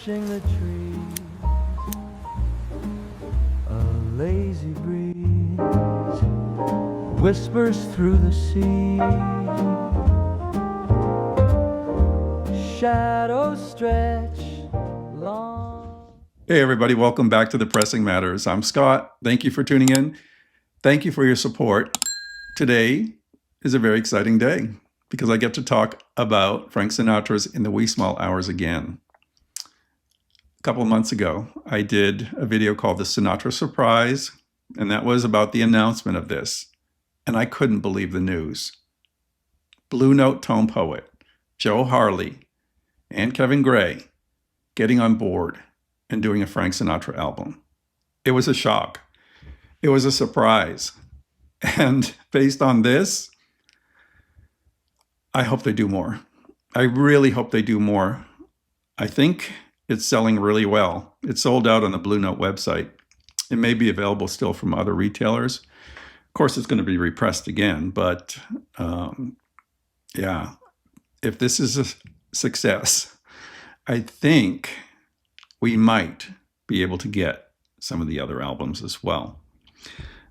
brushing the trees, a lazy breeze whispers through the sea, shadows stretch long. Hey everybody, welcome back to The Pressing Matters. I'm Scott. Thank you for tuning in. Thank you for your support. Today is a very exciting day because I get to talk about Frank Sinatra's In the Wee Small Hours again. A couple of months ago, I did a video called The Sinatra Surprise, and that was about the announcement of this. And I couldn't believe the news. Blue Note tone poet Joe Harley and Kevin Gray getting on board and doing a Frank Sinatra album. It was a shock. It was a surprise. And based on this, I hope they do more. I really hope they do more. I think it's selling really well. It's sold out on the Blue Note website. It may be available still from other retailers. Of course, it's going to be repressed again, but yeah, if this is a success, I think we might be able to get some of the other albums as well.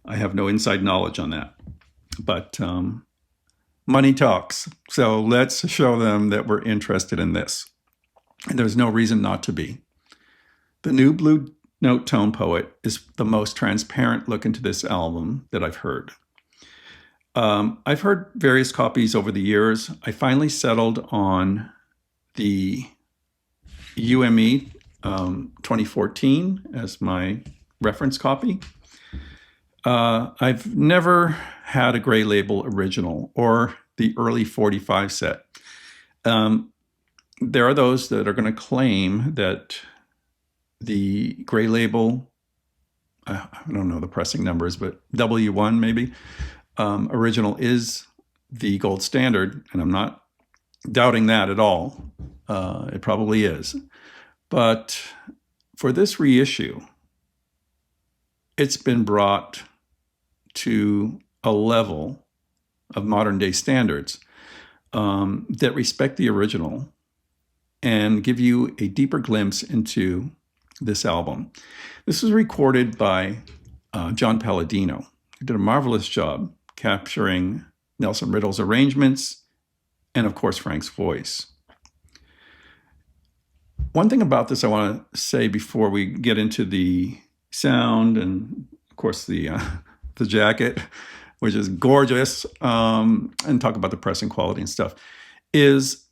I have no inside knowledge on that, but money talks. So let's show them that we're interested in this. And there's no reason not to be. The new Blue Note tone poet is the most transparent look into this album that I've heard. I've heard various copies over the years. I finally settled on the UME 2014 as my reference copy. I've never had a Gray Label original or the early 45 set. There are those that are going to claim that the Gray Label, I don't know the pressing numbers, but W1 maybe, original is the gold standard, and I'm not doubting that at all. It probably is. But for this reissue, it's been brought to a level of modern day standards that respect the original and give you a deeper glimpse into this album. This was recorded by John Palladino, who did a marvelous job capturing Nelson Riddle's arrangements and, of course, Frank's voice. One thing about this I want to say before we get into the sound and, of course, the jacket, which is gorgeous, and talk about the pressing quality and stuff, is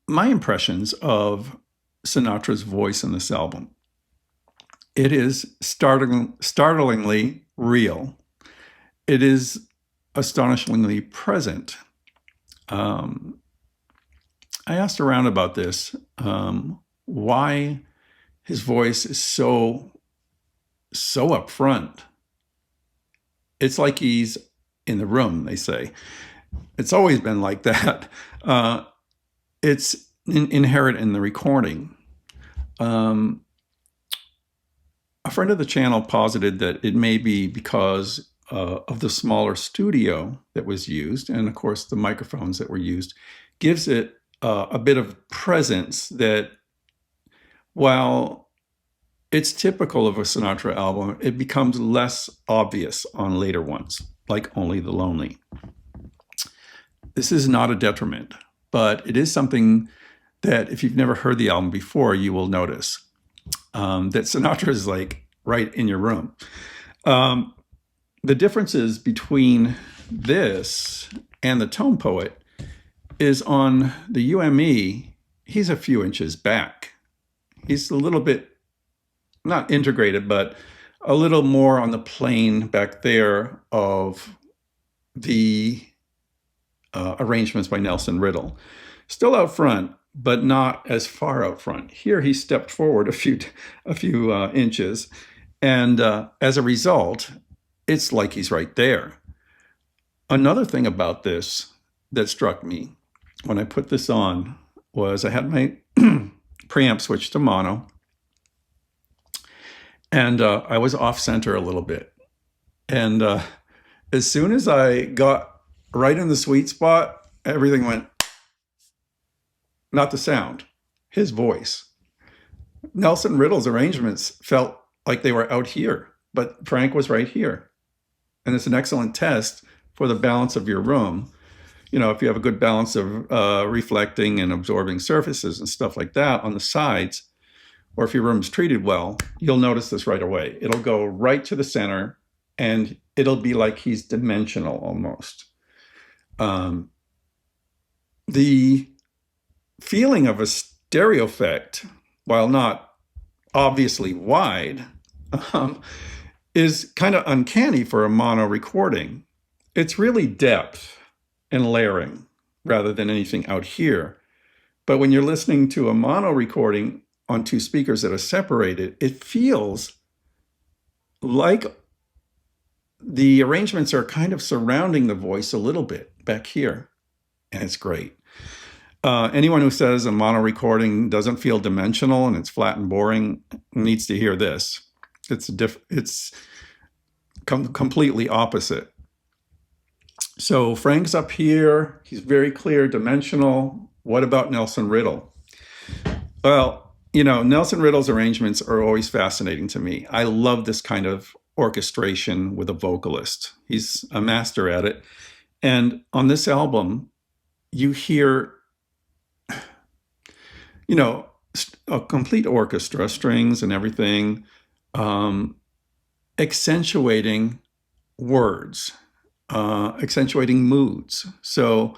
my impressions of Sinatra's voice in this album. It is startlingly real. It is astonishingly present. I asked around about this, why his voice is so up front. It's like he's in the room, they say. It's always been like that. It's inherent in the recording. A friend of the channel posited that it may be because of the smaller studio that was used, and of course the microphones that were used, gives it a bit of presence that, while it's typical of a Sinatra album, it becomes less obvious on later ones, like Only the Lonely. This is not a detriment, but it is something that if you've never heard the album before, you will notice that Sinatra is like right in your room. The differences between this and the tone poet is on the UME, he's a few inches back. He's a little bit, not integrated, but a little more on the plane back there of the arrangements by Nelson Riddle. Still out front, but not as far out front. Here he stepped forward a few inches, and as a result, it's like he's right there. Another thing about this that struck me when I put this on was I had my preamp switched to mono, and I was off center a little bit. And as soon as I got right in the sweet spot, everything went, not the sound, his voice. Nelson Riddle's arrangements felt like they were out here, but Frank was right here. And it's an excellent test for the balance of your room. You know, if you have a good balance of reflecting and absorbing surfaces and stuff like that on the sides, or if your room's treated well, you'll notice this right away. It'll go right to the center, and it'll be like he's dimensional almost. The feeling of a stereo effect, while not obviously wide, is kind of uncanny for a mono recording. It's really depth and layering rather than anything out here. But when you're listening to a mono recording on two speakers that are separated, it feels like the arrangements are kind of surrounding the voice a little bit back here, and it's great. Anyone who says a mono recording doesn't feel dimensional and it's flat and boring needs to hear this. It's completely opposite. So Frank's up here. He's very clear, dimensional. What about Nelson Riddle? Well, you know, Nelson Riddle's arrangements are always fascinating to me. I love this kind of orchestration with a vocalist. He's a master at it. And on this album, you hear, you know, a complete orchestra, strings and everything, accentuating words, accentuating moods. So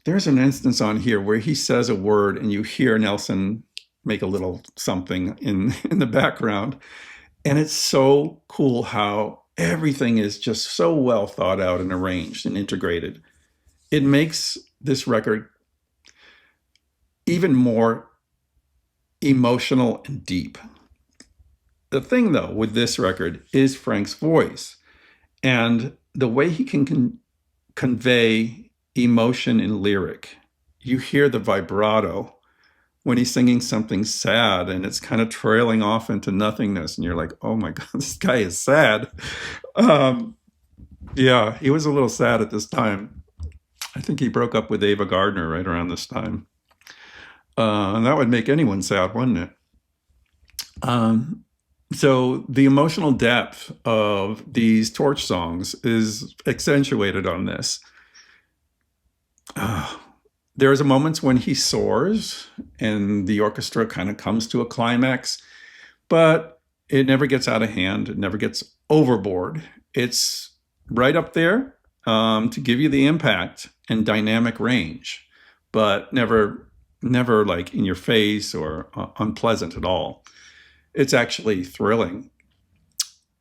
there's an instance on here where he says a word and you hear Nelson make a little something in the background. And it's so cool how everything is just so well thought out and arranged and integrated. It makes this record even more emotional and deep. The thing, though, with this record is Frank's voice and the way he can convey emotion in lyric. You hear the vibrato when he's singing something sad and it's kind of trailing off into nothingness. And you're like, oh my God, this guy is sad. Yeah, he was a little sad at this time. I think he broke up with Ava Gardner right around this time. And that would make anyone sad, wouldn't it? So the emotional depth of these Torch songs is accentuated on this. There's a moments when he soars and the orchestra kind of comes to a climax, but it never gets out of hand. It never gets overboard. It's right up there to give you the impact and dynamic range, but never like in your face or unpleasant at all. It's actually thrilling.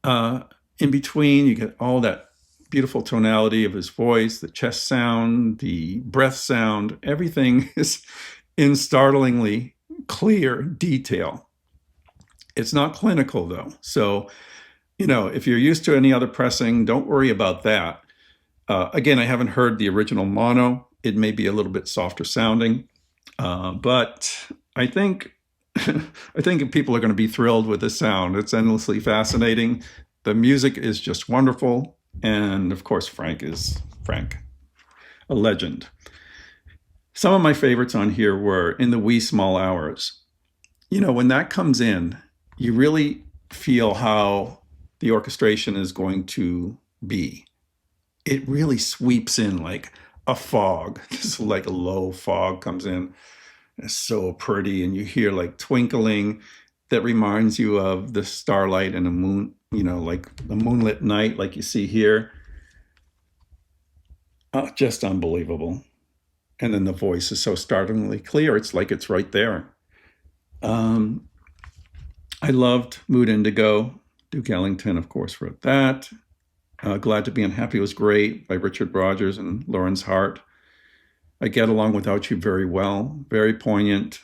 In between, you get all that beautiful tonality of his voice, the chest sound, the breath sound, everything is in startlingly clear detail. It's not clinical though. So, you know, if you're used to any other pressing, don't worry about that. Again, I haven't heard the original mono. It may be a little bit softer sounding, but I think people are going to be thrilled with the sound. It's endlessly fascinating. The music is just wonderful. And of course, Frank is Frank, a legend. Some of my favorites on here were In the Wee Small Hours. You know, when that comes in, you really feel how the orchestration is going to be. It really sweeps in like a fog. Just like a low fog comes in. It's so pretty. And you hear like twinkling that reminds you of the starlight and the moon, you know, like the moonlit night, like you see here. Just unbelievable. And then the voice is so startlingly clear. It's like it's right there. I loved Mood Indigo. Duke Ellington, of course, wrote that. Glad to Be Unhappy was great by Richard Rodgers and Lawrence Hart. I Get Along Without You very well. Very poignant.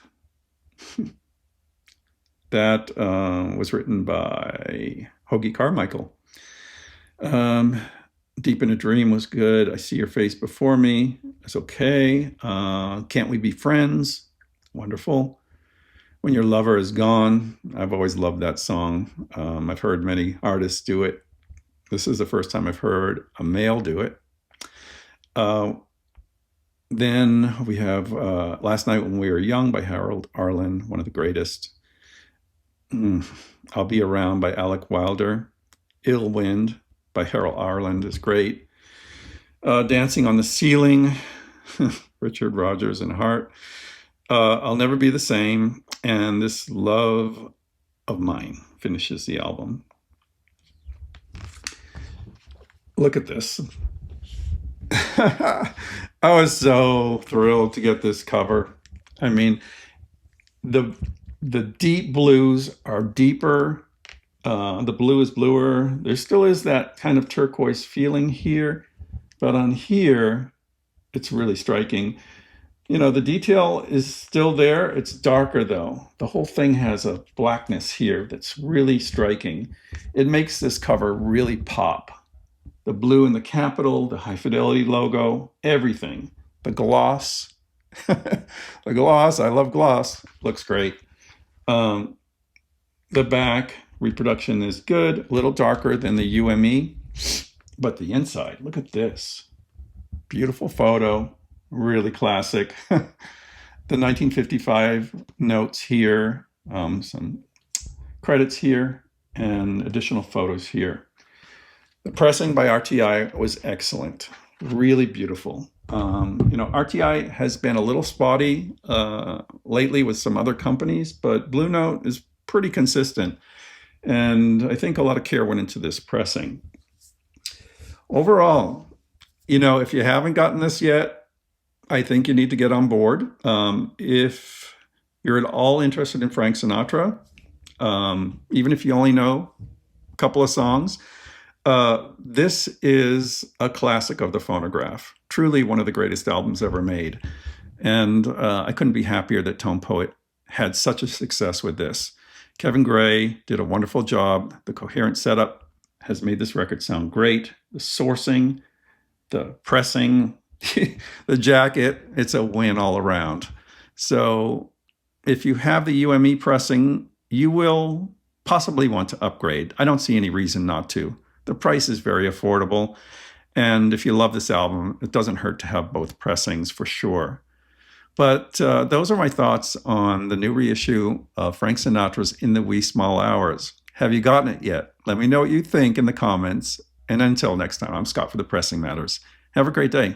That was written by Hoagie Carmichael. Deep in a Dream was good. I See Your Face Before Me. It's okay. Can't We Be Friends? Wonderful. When Your Lover Is Gone. I've always loved that song. I've heard many artists do it. This is the first time I've heard a male do it. Then we have Last Night When We Were Young by Harold Arlen, one of the greatest. I'll Be Around by Alec Wilder. Ill Wind by Harold Arlen is great. Dancing on the Ceiling, Richard Rodgers and Hart. I'll Never Be the Same. And This Love of Mine finishes the album. Look at this. I was so thrilled to get this cover. I mean, the deep blues are deeper. The blue is bluer. There still is that kind of turquoise feeling here, but on here, it's really striking. You know, the detail is still there. It's darker though. The whole thing has a blackness here that's really striking. It makes this cover really pop. The blue in the capital, the high fidelity logo, everything. The gloss, the gloss, I love gloss, looks great. The back reproduction is good, a little darker than the UME, but the inside, look at this. Beautiful photo, really classic. The 1955 notes here, some credits here, and additional photos here. The pressing by RTI was excellent, really beautiful. You know, RTI has been a little spotty lately with some other companies, but Blue Note is pretty consistent. And I think a lot of care went into this pressing. Overall, you know, if you haven't gotten this yet, I think you need to get on board. If you're at all interested in Frank Sinatra, even if you only know a couple of songs, this is a classic of the phonograph. Truly one of the greatest albums ever made. And I couldn't be happier that Tone Poet had such a success with this. Kevin Gray did a wonderful job. The Cohearent setup has made this record sound great. The sourcing, the pressing, the jacket, it's a win all around. So if you have the UME pressing, you will possibly want to upgrade. I don't see any reason not to. The price is very affordable. And if you love this album, it doesn't hurt to have both pressings for sure. But those are my thoughts on the new reissue of Frank Sinatra's In the Wee Small Hours. Have you gotten it yet? Let me know what you think in the comments. And until next time, I'm Scott for The Pressing Matters. Have a great day.